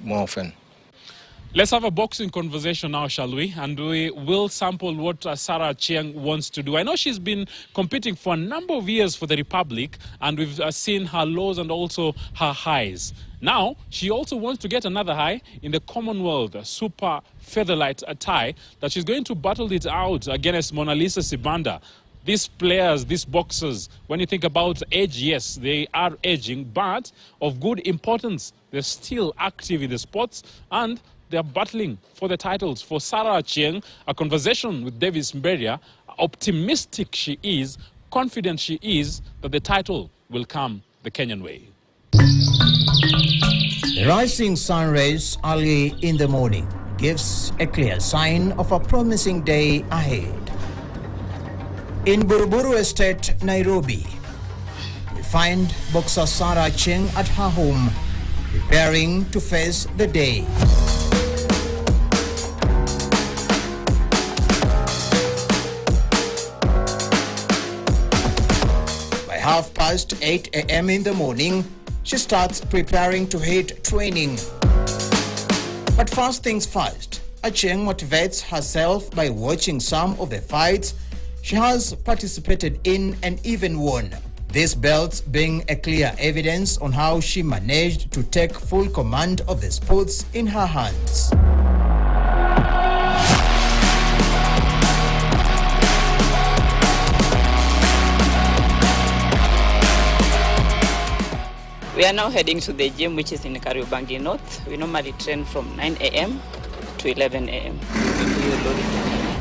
more often. Let's have a boxing conversation now, shall we? And we will sample what Sarah Achieng wants to do. I know she's been competing for a number of years for the Republic, and we've seen her lows and also her highs. Now, she also wants to get another high in the Commonwealth Super Featherlight tie that she's going to battle it out against Monalisa Sibanda. These players, these boxers, when you think about age, yes, they are aging, but of good importance. They're still active in the sports and they are battling for the titles. For Sarah Achieng, a conversation with Davis Mberia, optimistic she is, confident she is that the title will come the Kenyan way. The rising sun rays early in the morning gives a clear sign of a promising day ahead. In Buruburu Estate, Nairobi, we find boxer Sarah Achieng at her home, preparing to face the day. By 8:30 a.m. in the morning, she starts preparing to hit training. But first things first, Achieng motivates herself by watching some of the fights she has participated in and even won. These belts being a clear evidence on how she managed to take full command of the sports in her hands. We are now heading to the gym, which is in Kariobangi North. We normally train from 9 a.m. to 11 a.m.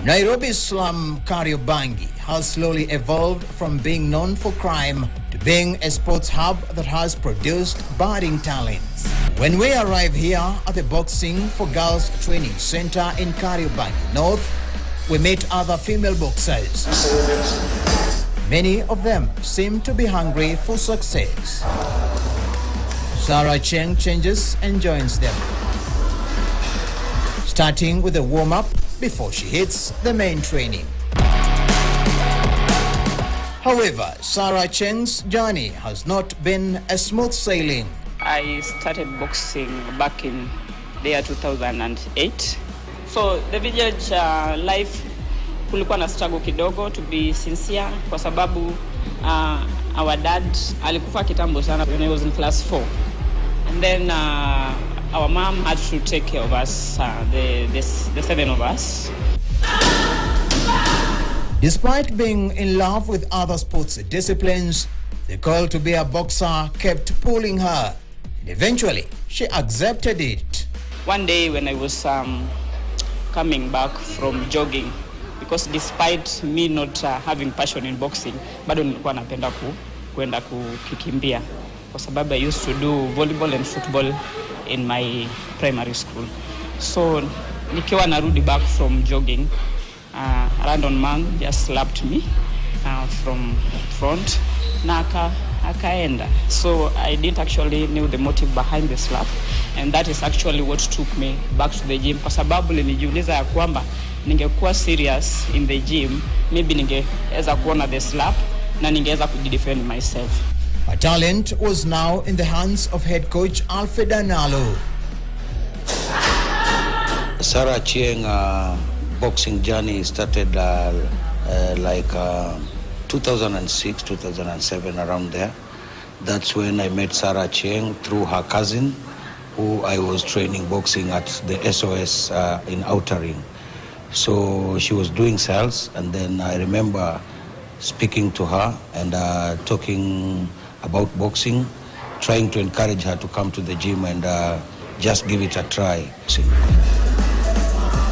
Nairobi's slum Kariobangi has slowly evolved from being known for crime to being a sports hub that has produced budding talents. When we arrive here at the Boxing for Girls Training Center in Kariobangi North, we meet other female boxers. Many of them seem to be hungry for success. Sarah Achieng changes and joins them, starting with a warm-up before she hits the main training. However, Sarah Achieng's journey has not been a smooth sailing. I started boxing back in the year 2008. So the village life kulikuwa na struggle kidogo, to be sincere, kwa sababu our dad alikufa kitambo sana when I was in class 4. And then our mom had to take care of us, the 7 of us. Despite being in love with other sports disciplines, the call to be a boxer kept pulling her, and eventually she accepted it. One day when I was coming back from jogging, because despite me not having passion in boxing, bado nilikuwa napenda kwenda kukimbia, kwa sababu I used to do volleyball and football in my primary school. So nikiwa narudi back from jogging, a random man just slapped me from front na akaenda. So I didn't actually know the motive behind the slap, and that is actually what took me back to the gym, kwa sababu nilijiuliza ya kwamba ningekuwa serious in the gym, maybe ningeweza kuona the slap na ningeweza kujidefend myself. Her talent was now in the hands of head coach Alfred Analo. Sarah Achieng boxing journey started 2006, 2007, around there. That's when I met Sarah Achieng through her cousin, who I was training boxing at the SOS in Outer Ring. So she was doing sales, and then I remember speaking to her and talking about boxing, trying to encourage her to come to the gym and just give it a try.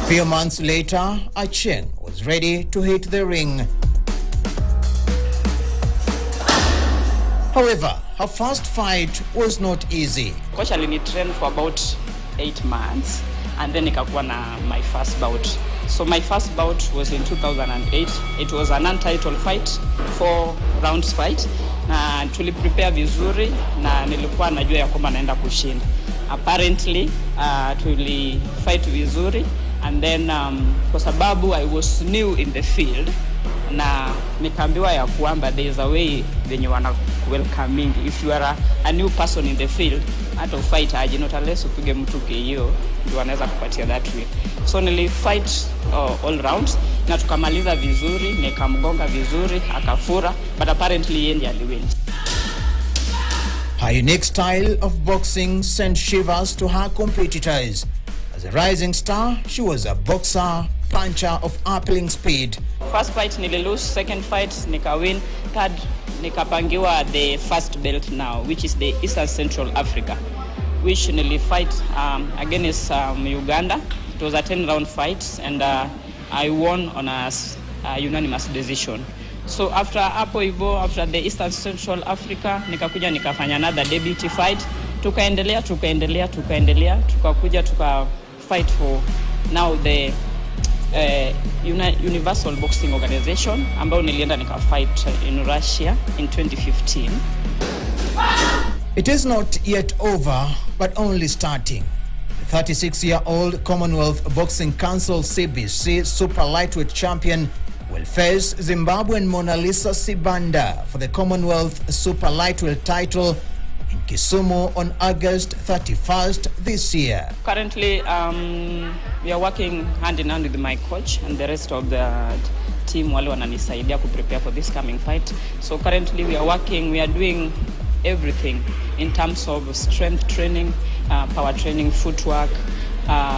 A few months later, Achieng was ready to hit the ring. However, her first fight was not easy. Coach alinitrain for about 8 months, and then nikakuwa na my first bout. So my first bout was in 2008. It was an untitled fight, 4 rounds fight. Na tuliprepare vizuri na nilikuwa najua ya kwamba naenda kushinda. Apparently tulifight vizuri, and then kwa sababu I was new in the field na nikaambiwa ya kwamba there is a way when you wanna welcoming. If you are a new person in the field, hata ufight aje, not unless upige mtu KO ndio anaweza kupatia that way. So nilifight all rounds na tukamaliza vizuri, nikamgonga vizuri, akafura, but apparently yeye ndiye aliwin. Her unique style of boxing sent shivers to her competitors. As a rising star, she was a boxer, puncher of appealing speed. First fight nililose, second fight nikawin, third nikapangiwa the first belt now, which is the Eastern Central Africa, which nilifight against Uganda. It was a 10-round fight, and I won on a unanimous decision. So after after the Eastern Central Africa, nikakuja nikafanya another debut fight. Tukaendelea, tukakuja fight for now the Universal Boxing Organization, ambao nilienda nikafight in Russia in 2015. It is not yet over, but only starting. The 36-year-old Commonwealth Boxing Council CBC Super Lightweight champion will face Zimbabwean Monalisa Sibanda for the Commonwealth Super Lightweight title in Kisumu on August 31st this year. Currently, we are working hand in hand with my coach and the rest of the team wale wananisaidia to prepare for this coming fight. So currently we are doing everything in terms of strength training, power training, footwork,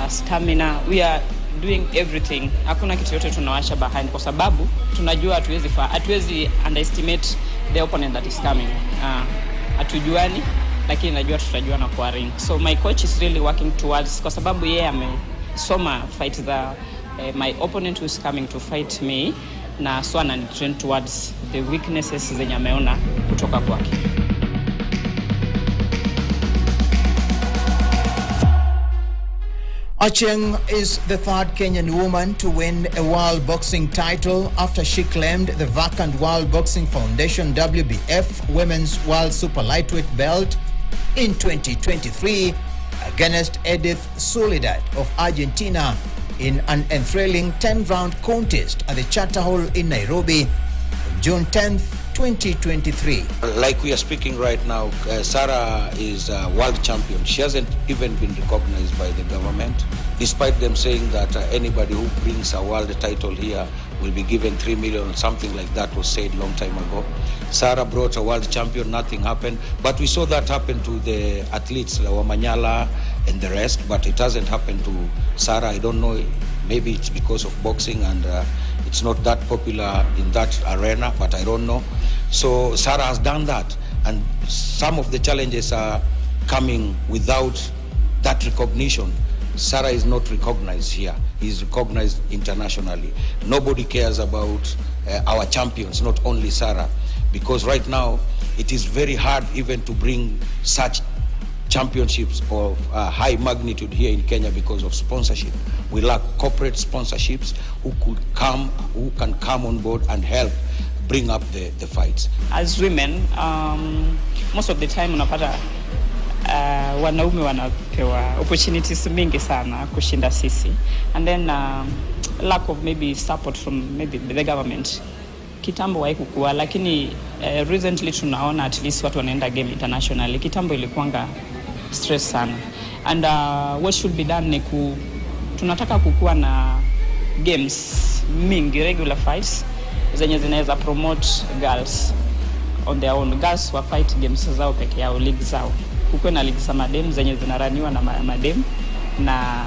stamina. We are doing everything. Hakuna kitu yote tunawasha behind kwa sababu tunajua hatuwezi underestimate the opponent that is coming. Hatujuani, lakini najua tutajuana kwa ring. So my coach is really working towards, kwa sababu yeye amesoma fight my opponent who is coming to fight me, na so train towards the weaknesses zenye ameona kutoka kwake. Achieng is the third Kenyan woman to win a World Boxing title after she claimed the vacant World Boxing Foundation WBF Women's World Super Lightweight belt in 2023 against Edith Soledad of Argentina in an enthralling 10-round contest at the Charter Hall in Nairobi on June 10th, 2023. Like we are speaking right now, Sarah is a world champion. She hasn't even been recognized by the government, despite them saying that anybody who brings a world title here will be given 3 million, something like that was said long time ago. Sarah brought a world champion, nothing happened. But we saw that happen to the athletes, Wamanyala and the rest, but it hasn't happened to Sarah. I don't know, maybe it's because of boxing and it's not that popular in that arena, but I don't know. So Sarah has done that, and some of the challenges are coming without that recognition. Sarah is not recognized here. He's recognized internationally. Nobody cares about our champions, not only Sarah, because right now it is very hard even to bring such championships of high magnitude here in Kenya because of sponsorship. We lack corporate sponsorships who can come on board and help bring up the fights. As women, most of the time unapata wanaume wanapewa opportunities mingi sana kushinda sisi, and then lack of maybe support from maybe the government. Kitambo haikuwa, lakini recently tunaona at least watu wanaenda game internationally. Kitambo ilikuanga stress sana, and what should be done ni tunataka kukua na games mingi, regular fights zenye zinaweza promote girls on their own. Girls wa fight games zao peke yao, league zao. Kukuwe na league za madem zenye zinaraniwa na madem na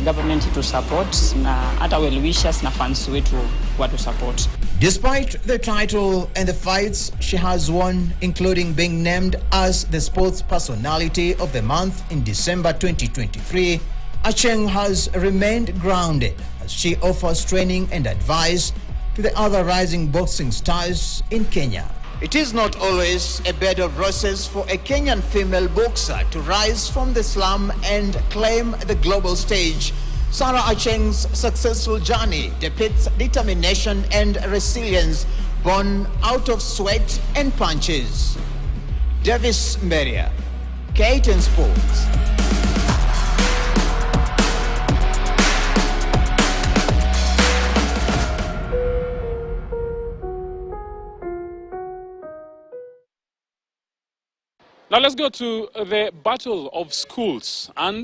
government to support, na hata well wishers na fans wetu watu support. Despite the title and the fights she has won, including being named as the Sports Personality of the Month in December 2023, Achieng has remained grounded as she offers training and advice to the other rising boxing stars in Kenya. It is not always a bed of roses for a Kenyan female boxer to rise from the slum and claim the global stage. Sarah Achieng's successful journey depicts determination and resilience born out of sweat and punches. Davis Meria, KTN Sports. Now let's go to the battle of schools. And